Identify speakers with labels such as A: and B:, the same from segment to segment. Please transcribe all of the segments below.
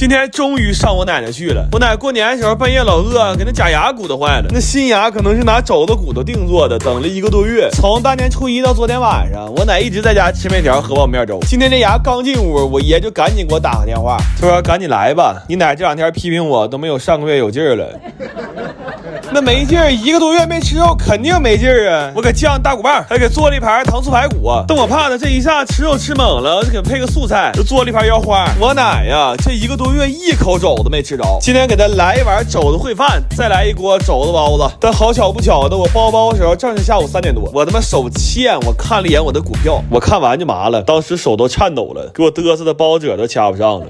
A: 今天终于上我奶奶去了。我奶过年的时候半夜老饿，给那假牙骨头坏了，那新牙可能是拿肘子骨头定做的，等了1个多月。从大年初一到昨天晚上，我奶一直在家吃面条喝泡面粥。今天这牙刚进屋，我爷就赶紧给我打个电话，他说赶紧来吧，你奶这2天批评我都没有上个月有劲儿了。那没劲儿，1个多月没吃肉，肯定没劲儿啊！我给酱大骨棒，还给做了一盘糖醋排骨。但我怕他这一下吃肉吃猛了，我就给配个素菜，就做了一盘腰花。我奶呀，这1个多月一口肘子没吃着，今天给他来一碗肘子烩饭，再来一锅肘子包子。但好巧不巧的，我包的时候正是下午3点多，我他妈手欠，我看了一眼我的股票，我看完就麻了，当时手都颤抖了，给我嘚瑟的包褶都掐不上了。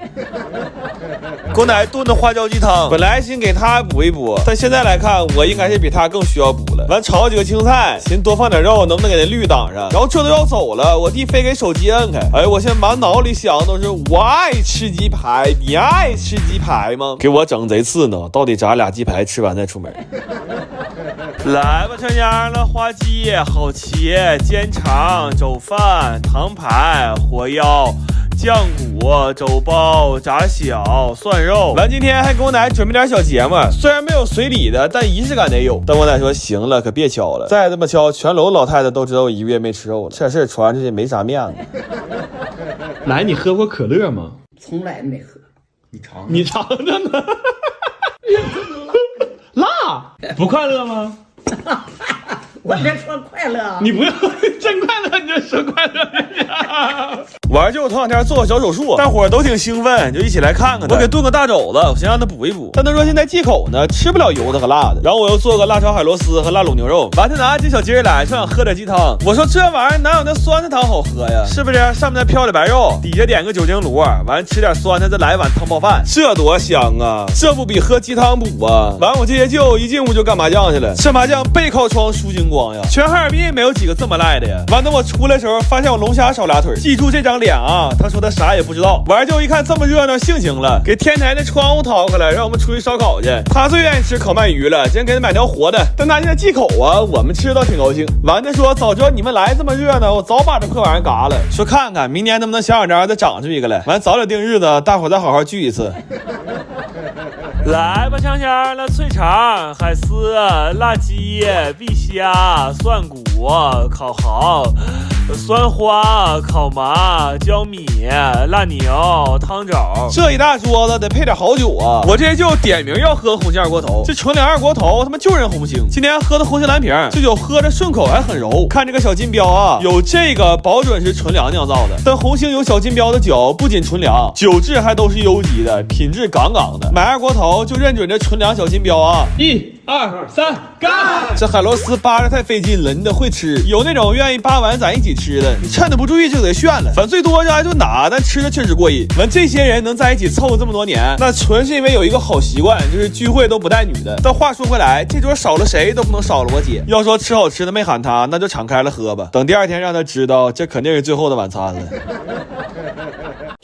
A: 给我奶炖的花椒鸡汤，本来寻给他补一补，但现在来看，我应该是比他更需要补了。完炒几个青菜，寻多放点肉，能不能给那绿挡上？然后这都要走了，我弟非给手机摁开。哎，我现在满脑里想的都是我爱吃鸡排，你爱吃鸡排吗？给我整贼刺挠，到底炸俩鸡排吃完再出门。来吧，全家了，花鸡好切，煎肠、肘饭、糖排、火腰。酱骨、肘包、炸小、涮肉。完今天还给我奶准备点小节目，虽然没有随礼的，但仪式感得有。但我奶说行了，可别敲了，再这么敲，全楼老太太都知道我1个月没吃肉了，这事传出去没啥面子。奶，你喝过可乐吗？
B: 从来没喝。
A: 你尝着呢。辣，不快乐吗？
B: 我别说快乐，
A: 你不要真快乐，你就说快乐。完就我头2天做个小手术，大伙儿都挺兴奋，就一起来看看他。我给炖个大肘子，我先让他补一补。但他说现在忌口呢，吃不了油的和辣的。然后我又做个辣炒海螺丝和辣卤牛肉。完他拿起小鸡来，就想喝点鸡汤。我说这玩意儿哪有那酸菜汤好喝呀？是不是？上面再飘点白肉，底下点个酒精炉，完吃点酸菜，再来碗汤泡饭，这多香啊！这不比喝鸡汤补啊？完我这些舅一进屋就干麻将去了，这麻将背靠窗输精光呀！全哈尔滨没有几个这么赖的呀。完等我出来的时候，发现我龙虾少俩腿，记住这张脸啊！他说他啥也不知道。完就一看这么热闹，兴情了，给天台的窗户掏开了，让我们出去烧烤去。他最愿意吃烤鳗鱼了，今天给他买条活的，但他现在忌口啊，我们吃倒挺高兴。完他说早知道你们来这么热闹，我早把这破玩意儿嘎了。说看看明年能不能小小张再长出一个来。完早点定日子，大伙再好好聚一次。来吧，香香了，脆肠、海丝、辣鸡、碧虾、蒜骨、烤蚝、酸花、烤麻、椒米、辣牛、汤肘，这一大桌子得配点好酒啊！我这就点名要喝红星二锅头，这纯粮二锅头他妈就认红星。今天喝的红星蓝瓶，这酒喝着顺口还很柔。看这个小金标啊，有这个保准是纯粮酿造的。但红星有小金标的酒不仅纯粮，酒质还都是优级的，品质杠杠的。买二锅头就认准这纯粮小金标啊！1、2、3，干！这海螺丝扒着太费劲了，你得会吃。有那种愿意扒完咱一起吃的，你趁着不注意就得炫了。反正最多就拿，但吃的确实过瘾。完这些人能在一起凑合这么多年，那纯是因为有一个好习惯，就是聚会都不带女的。但话说回来，这桌少了谁都不能少了我姐。要说吃好吃的没喊她，那就敞开了喝吧。等第2天让她知道，这肯定是最后的晚餐了。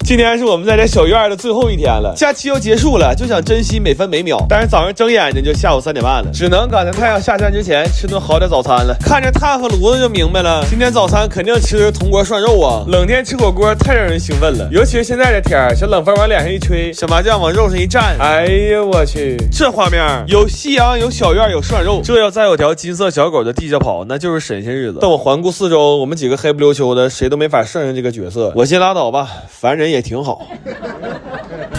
A: 今天是我们在这小院的最后一天了，假期要结束了，就想珍惜每分每秒。但是早上睁眼睛就下午3点半了，只能赶在太阳下山之前吃顿好点早餐了。看着炭和炉子就明白了，今天早餐肯定吃的是铜锅涮肉啊！冷天吃火锅太让人兴奋了，尤其是现在这天，小冷风往脸上一吹，小麻酱往肉上一蘸，哎呀我去，这画面有夕阳，有小院，有涮肉，这要再有条金色小狗在地下跑，那就是神仙日子。但我环顾四周，我们几个黑不溜秋的，谁都没法胜任这个角色。我先拉倒吧，凡人也挺好。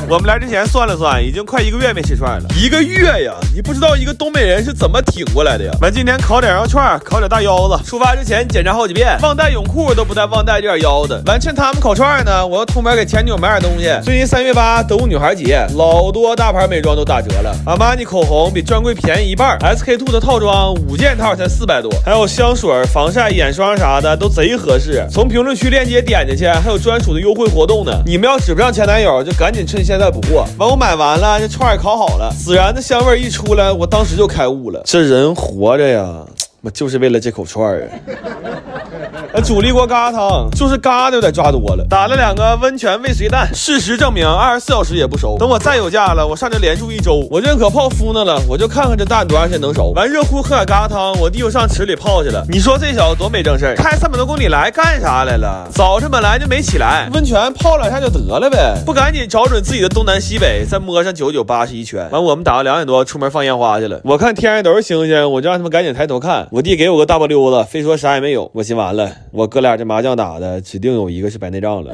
A: 我们来之前算了算，已经快1个月没吃串了。1个月呀，你不知道一个东北人是怎么挺过来的呀。完今天烤点羊肉串，烤点大腰子。出发之前检查好几遍，忘带泳裤都不带忘带这点腰子。完趁他们烤串呢，我要偷摸给前女友买点东西。最近3月8德物女孩节，老多大牌美妆都打折了。阿玛尼口红比专柜便宜1半 ，SK2 的套装5件套才400多，还有香水、防晒、眼霜啥的都贼合适。从评论区链接点进去，还有专属的优惠活动呢。你们要指不上前男友，就赶紧趁现在补货。完我买完了，这串也烤好了，孜然的香味一出来，我当时就开悟了，这人活着呀，我就是为了这口串啊。
C: 主力锅疙瘩汤，就是疙瘩有点抓多了，打了2个温泉未遂蛋。事实证明24小时也不熟，等我再有假了，我上这连住1周，我认可泡芙呢了，我就看看这蛋多长时间能熟。完热乎喝点疙瘩汤，我弟又上池里泡去了。你说这小子多没正事，开300多公里来干啥来了？早晨本来就没起来，温泉泡2下就得了呗，不赶紧找准自己的东南西北，再摸上9981圈。完我们打到2点多出门放烟花去了。我看天上都是星星，我就让他们赶紧抬头看。我弟给我个大波溜子，非说啥也没有。我寻完了，我哥俩这麻将打的指定有一个是白内障了。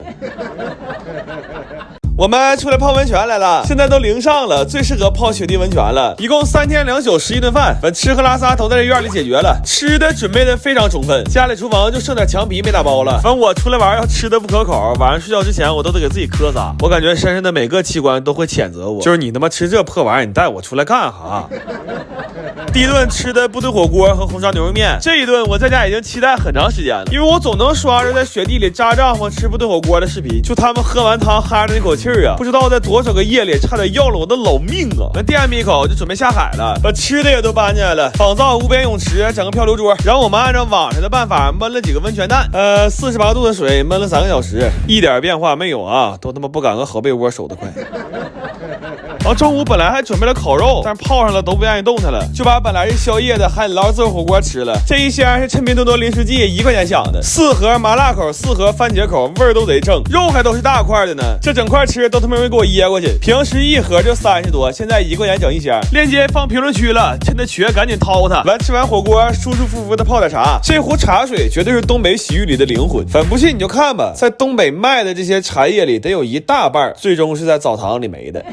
C: 我们出来泡温泉来了，现在都0上了，最适合泡雪地温泉了。一共3天2宿11顿饭，反正吃喝拉撒都在这院里解决了，吃的准备的非常充分，家里厨房就剩点墙皮没打包了。反正我出来玩要吃的不可口，晚上睡觉之前我都得给自己磕仨。我感觉身上的每个器官都会谴责我，就是你他妈吃这破玩意儿，你带我出来干哈？第一顿吃的部队火锅和红烧牛肉面，这一顿我在家已经期待很长时间了，因为我总能刷着在雪地里扎帐篷吃部队火锅的视频，就他们喝完汤哈着那口气儿啊，不知道在多少个夜里差点要了我的老命啊！那垫一口就准备下海了，把吃的也都搬进来了，仿造无边泳池，整个漂流桌，然后我们按照网上的办法焖了几个温泉蛋，48度的水焖了3个小时，一点变化没有啊，都他妈不敢和好被窝熟得快。然后中午本来还准备了烤肉，但是泡上了都不愿意动弹了，就把本来是宵夜的海底捞自助火锅吃了。这一箱是抻拼多多零食记1块钱想的，4盒麻辣口，4盒番茄口，味儿都贼正，肉还都是大块的呢。这整块吃都他妈没给我噎过去，平时1盒就30多，现在1块钱整1箱。链接放评论区了，趁着缺赶紧掏它。完吃完火锅，舒舒服服的泡点茶，这壶茶水绝对是东北洗浴里的灵魂。反不信你就看吧，在东北卖的这些茶叶里，得有1大半最终是在澡堂里没的。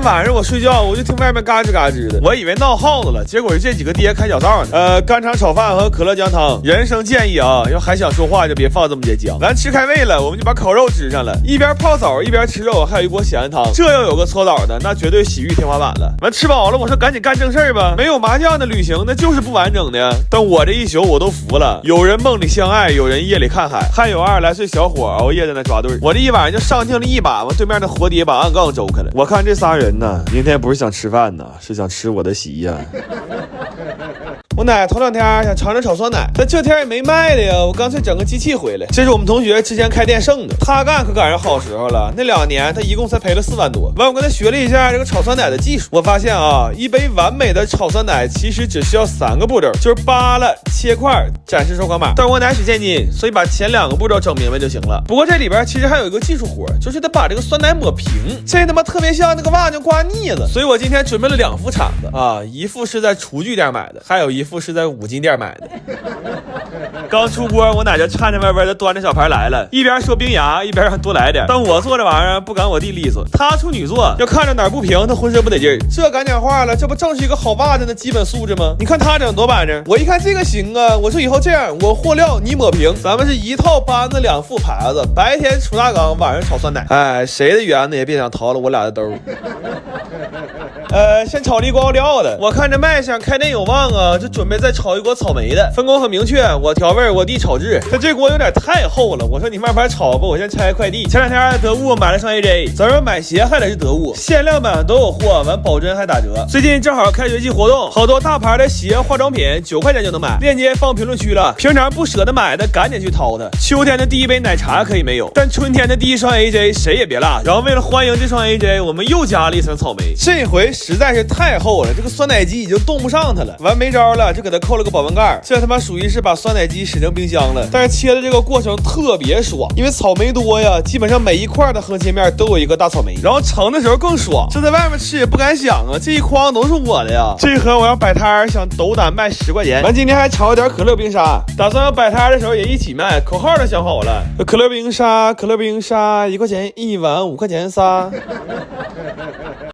C: 晚上我睡觉，我就听外面嘎吱嘎吱的，我以为闹耗子了，结果是这几个爹开小灶呢。干肠炒饭和可乐姜汤。人生建议啊，要还想说话就别放这么些姜。咱吃开胃了，我们就把烤肉支上了，一边泡澡一边吃肉，还有一锅咸汤。这要有个搓澡的，那绝对洗浴天花板了。完吃饱了，我说赶紧干正事儿吧，没有麻将的旅行那就是不完整的呀。但我这一宿我都服了，有人梦里相爱，有人夜里看海，还有20来岁小伙熬夜在那抓对。我这一晚上就上听了1把，完对面的活爹把暗杠周开了。我看这仨人呢，明天不是想吃饭呢，是想吃我的席呀。我奶头2天想尝尝炒酸奶，但这天也没卖的呀，我干脆整个机器回来。这是我们同学之前开店剩的，他干可赶上好时候了，那2年他一共才赔了4万多。完我跟他学了一下这个炒酸奶的技术，我发现啊，一杯完美的炒酸奶其实只需要3个步骤，就是扒了、切块、展示收款码。但是我奶使现金，所以把前2个步骤整明白就行了。不过这里边其实还有一个技术活，就是得把这个酸奶抹平，这他妈特别像那个袜子刮腻子。所以我今天准备了2副铲子啊，一副是在厨具店买的，还有一副是在5金店买的。刚出锅，我奶就颤颤巍巍的端着小盘来了，一边说冰牙，一边让多来点。但我做这玩意儿不赶我弟利索，他处女座，要看着哪儿不平，他浑身不得劲儿。这赶讲话了，这不正是一个好袜子的基本素质吗？你看他整多板正，我一看这个行啊，我说以后这样，我和料你抹平，咱们是一套班子2副牌子，白天出大缸，晚上炒酸奶。哎，谁的园子也别想逃了我俩的兜。先炒了一锅熬料的，我看这卖相开店有望啊，就准备再炒一锅草莓的。分工很明确，我调味，我弟炒制。但这锅有点太厚了，我说你慢慢炒吧，我先拆快递。前2天得物买了双 AJ， 咱说买鞋还得是得物，限量版都有货，完保真还打折。最近正好开学季活动，好多大牌的鞋、化妆品9块钱就能买，链接放评论区了。平常不舍得买的赶紧去掏它。秋天的第一杯奶茶可以没有，但春天的第一双 AJ 谁也别落。然后为了欢迎这双 AJ， 我们又加了一层草莓，这回实在是太厚了，这个酸奶机已经冻不上它了。完没招了，就给它扣了个保温盖，这他妈属于是把酸奶机使成冰箱了。但是切的这个过程特别爽，因为草莓多呀，基本上每一块的横切面都有一个大草莓，然后盛的时候更爽。这在外面吃也不敢想啊，这一筐都是我的呀。这一盒我要摆摊想斗胆卖10块钱。完今天还炒一点可乐冰沙，打算要摆摊的时候也一起卖，口号都想好了，可乐冰沙，可乐冰沙，1块钱1碗，5块钱仨。